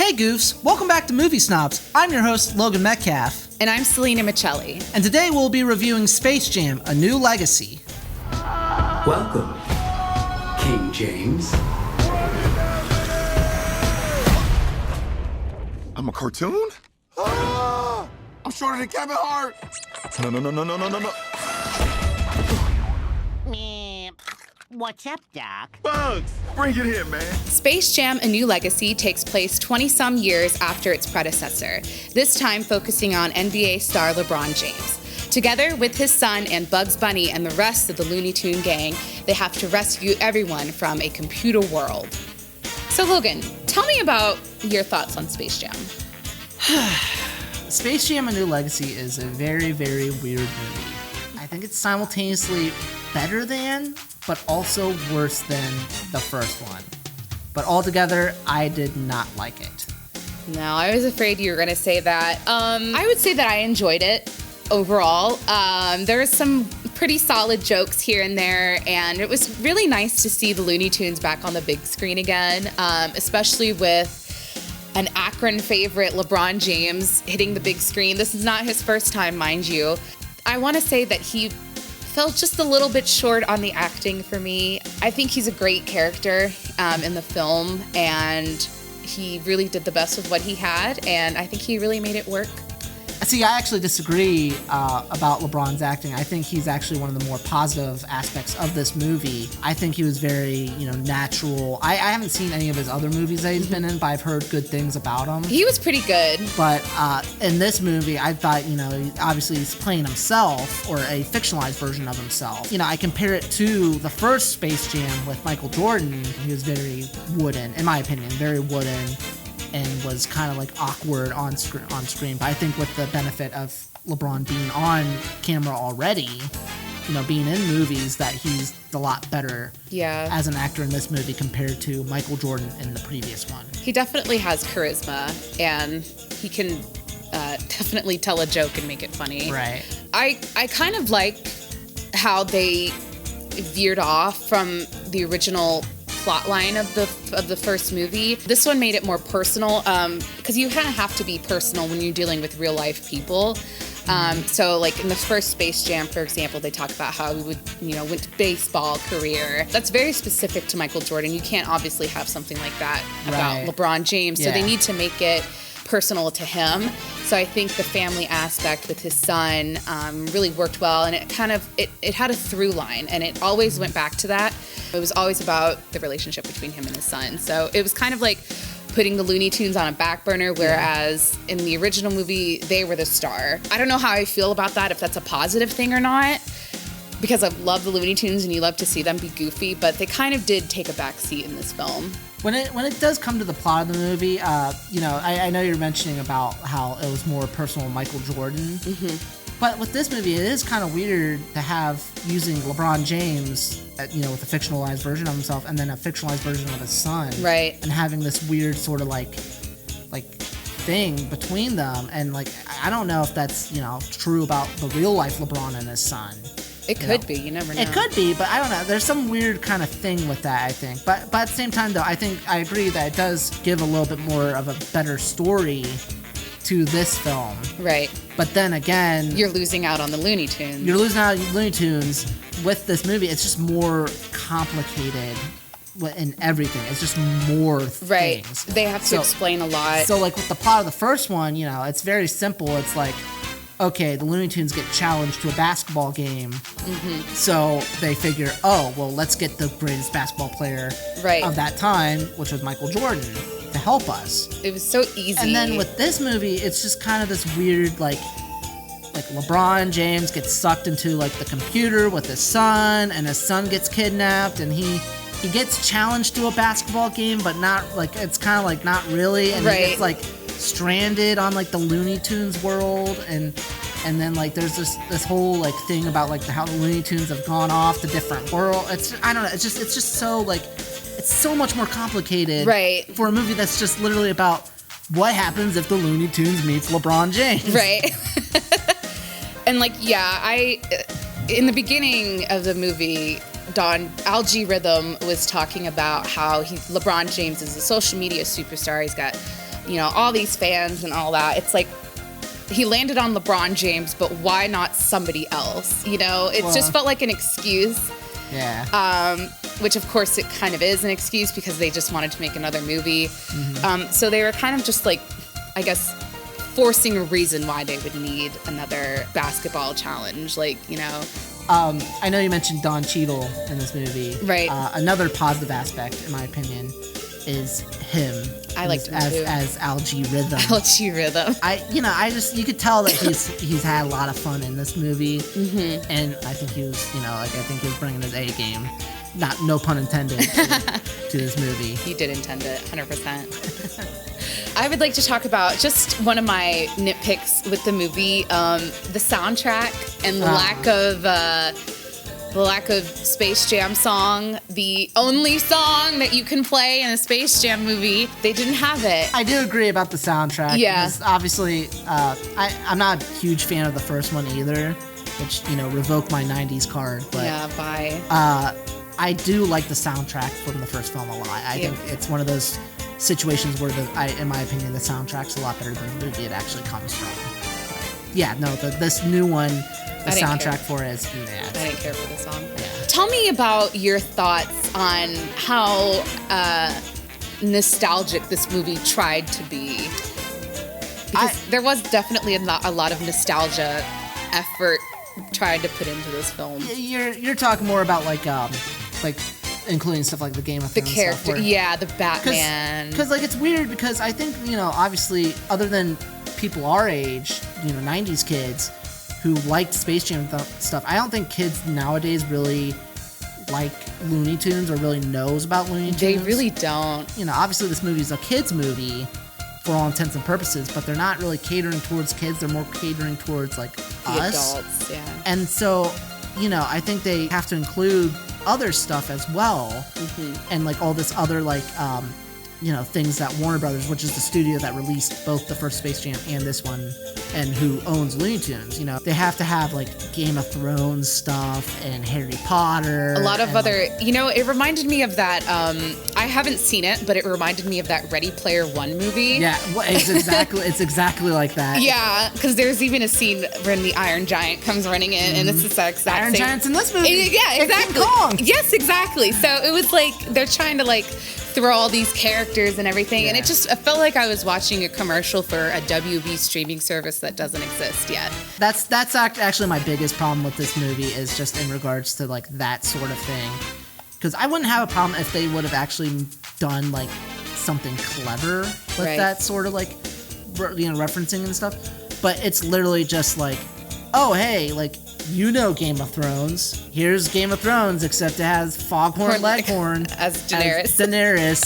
Hey Goofs, welcome back to Movie Snobs. I'm your host, Logan Metcalf. And I'm Silina Michelli. And today we'll be reviewing Space Jam: A New Legacy. Welcome, King James. I'm a cartoon? Ah! I'm shorter than Kevin Hart. No. What's up, Doc? Bugs, bring it in, man. Space Jam: A New Legacy takes place 20-some years after its predecessor, this time focusing on NBA star LeBron James. Together with his son and Bugs Bunny and the rest of the Looney Tune gang, they have to rescue everyone from a computer world. So Logan, tell me about your thoughts on Space Jam. Space Jam: A New Legacy is a very, very weird movie. I think it's simultaneously better than, but also worse than the first one. But altogether, I did not like it. No, I was afraid you were going to say that. I would say that I enjoyed it overall. There were some pretty solid jokes here and there, and it was really nice to see the Looney Tunes back on the big screen again, especially with an Akron favorite, LeBron James, hitting the big screen. This is not his first time, mind you. I want to say that he fell just a little bit short on the acting for me. I think he's a great character in the film, and he really did the best with what he had, and I think he really made it work. See, I actually disagree about LeBron's acting. I think he's actually one of the more positive aspects of this movie. I think he was very, natural. I haven't seen any of his other movies that he's been in, but I've heard good things about him. He was pretty good. But in this movie, I thought, obviously he's playing himself, or a fictionalized version of himself. I compare it to the first Space Jam with Michael Jordan. He was very wooden, in my opinion, very wooden, and was kind of like awkward on screen. But I think with the benefit of LeBron being on camera already, being in movies, that he's a lot better as an actor in this movie compared to Michael Jordan in the previous one. He definitely has charisma, and he can definitely tell a joke and make it funny. Right. I kind of like how they veered off from the original plot line of the first movie. This one made it more personal, because you kind of have to be personal when you're dealing with real life people. So like in the first Space Jam, for example, they talk about how he went to baseball career. That's very specific to Michael Jordan. You can't obviously have something like that about LeBron James. So they need to make it personal to him. So I think the family aspect with his son really worked well, and it had a through line, and it always went back to that. It was always about the relationship between him and his son. So it was kind of like putting the Looney Tunes on a back burner, whereas in the original movie, they were the star. I don't know how I feel about that, if that's a positive thing or not, because I love the Looney Tunes and you love to see them be goofy, but they kind of did take a back seat in this film. When it does come to the plot of the movie, I know you're mentioning about how it was more personal with Michael Jordan. Mm-hmm. But with this movie, it is kind of weird to have using LeBron James, with a fictionalized version of himself, and then a fictionalized version of his son. Right. And having this weird sort of like thing between them. And I don't know if that's, true about the real life LeBron and his son. It could be. You never know. It could be, but I don't know. There's some weird kind of thing with that, I think. But at the same time, though, I think I agree that it does give a little bit more of a better story to this film. Right. But then again, you're losing out on the Looney Tunes. You're losing out on Looney Tunes. With this movie, it's just more complicated in everything. It's just more things. They have to explain a lot. So with the plot of the first one, it's very simple. It's like, okay, the Looney Tunes get challenged to a basketball game. Mm-hmm. So they figure, let's get the greatest basketball player of that time, which was Michael Jordan, to help us. It was so easy. And then with this movie, it's just kind of this weird, like LeBron James gets sucked into the computer with his son, and his son gets kidnapped, and he gets challenged to a basketball game, but not it's kind of not really, and he gets stranded on the Looney Tunes world, and then there's this whole thing about how the Looney Tunes have gone off to different worlds. I don't know. It's just so it's so much more complicated for a movie that's just literally about what happens if the Looney Tunes meets LeBron James. Right. And in the beginning of the movie, Algae Rhythm was talking about how LeBron James is a social media superstar. He's got all these fans and all that. It's like he landed on LeBron James, but why not somebody else? It just felt like an excuse. Yeah. Which of course it kind of is an excuse because they just wanted to make another movie. So they were kind of just like, I guess, forcing a reason why they would need another basketball challenge. I know you mentioned Don Cheadle in this movie. Right. Another positive aspect, in my opinion, is him. I liked him too. As Algae Rhythm. Algae Rhythm. You could tell that he's had a lot of fun in this movie, and I think he was, I think he was bringing his A game. No pun intended to this movie. He did intend it, 100%. I would like to talk about just one of my nitpicks with the movie, the soundtrack and the lack of Space Jam song. The only song that you can play in a Space Jam movie, they didn't have it. I do agree about the soundtrack. Yeah. Obviously, I'm not a huge fan of the first one either, which, revoke my 90s card. But, yeah, bye. I do like the soundtrack from the first film a lot. I think it's one of those situations where, in my opinion, the soundtrack's a lot better than the movie it actually comes from. This new one, the soundtrack for it is... I didn't care for the song. Yeah. Tell me about your thoughts on how nostalgic this movie tried to be. Because there was definitely a lot of nostalgia effort tried to put into this film. You're talking more about like including stuff like the Game of Thrones. The character, the Batman. Because it's weird because I think obviously other than people our age, 90s kids who liked Space Jam stuff, I don't think kids nowadays really like Looney Tunes or really knows about Looney Tunes. They really don't. Obviously this movie is a kids movie for all intents and purposes, but they're not really catering towards kids. They're more catering towards us. Adults, yeah. And so, I think they have to include other stuff as well, and all this other things that Warner Brothers, which is the studio that released both the first Space Jam and this one, and who owns Looney Tunes, they have to have Game of Thrones stuff and Harry Potter. A lot of other, it reminded me of that, I haven't seen it, but it reminded me of that Ready Player One movie. Yeah, it's exactly like that. Yeah, because there's even a scene when the Iron Giant comes running in, and it's the exact same. Iron Giant's in this movie. Yeah, exactly. King Kong. Yes, exactly. So it was they're trying to throw all these characters and everything, and I felt like I was watching a commercial for a WB streaming service that doesn't exist yet. That's actually my biggest problem with this movie, is just in regards to that sort of thing. Because I wouldn't have a problem if they would have actually done something clever with that sort of referencing and stuff. But it's literally just oh hey, Game of Thrones. Here's Game of Thrones, except it has Foghorn Leghorn as Daenerys.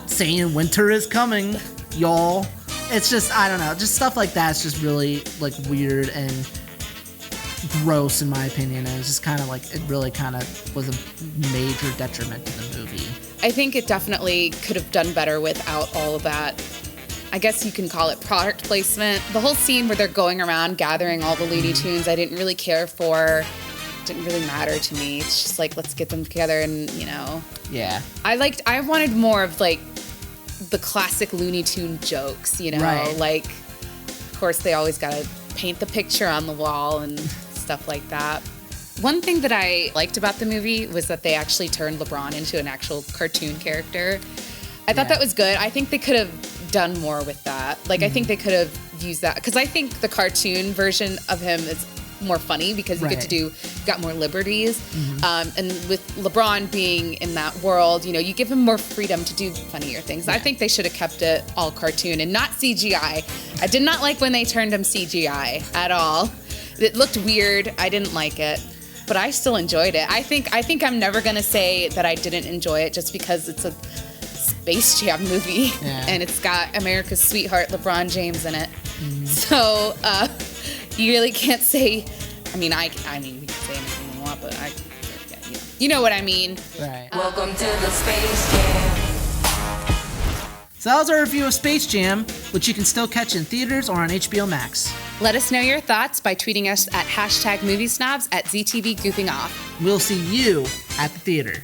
Saying winter is coming, y'all. It's just, I don't know, just stuff like that. It's just really weird and gross in my opinion. And it's just kind of it really kind of was a major detriment to the movie. I think it definitely could have done better without all of that. I guess you can call it product placement. The whole scene where they're going around gathering all the Looney Tunes, I didn't really care for. It didn't really matter to me. It's just let's get them together and, Yeah. I wanted more of the classic Looney Tune jokes, Right. Of course they always got to paint the picture on the wall and stuff like that. One thing that I liked about the movie was that they actually turned LeBron into an actual cartoon character. I thought that was good. I think they could have done more with that. I think they could have used that, because I think the cartoon version of him is more funny because you get to got more liberties. And with LeBron being in that world, you give him more freedom to do funnier things. I think they should have kept it all cartoon and not CGI. I did not like when they turned him CGI at all. It looked weird. I didn't like it, but I still enjoyed it. I think I'm never gonna say that I didn't enjoy it just because it's a Space Jam movie and it's got America's sweetheart LeBron James in it. So you really can't say. I mean, we can say anything we want, but you know what I mean. Right. Welcome to the Space Jam. So that was our review of Space Jam, which you can still catch in theaters or on HBO Max. Let us know your thoughts by tweeting us at #MovieSnobs at ZTV Goofing Off. We'll see you at the theater.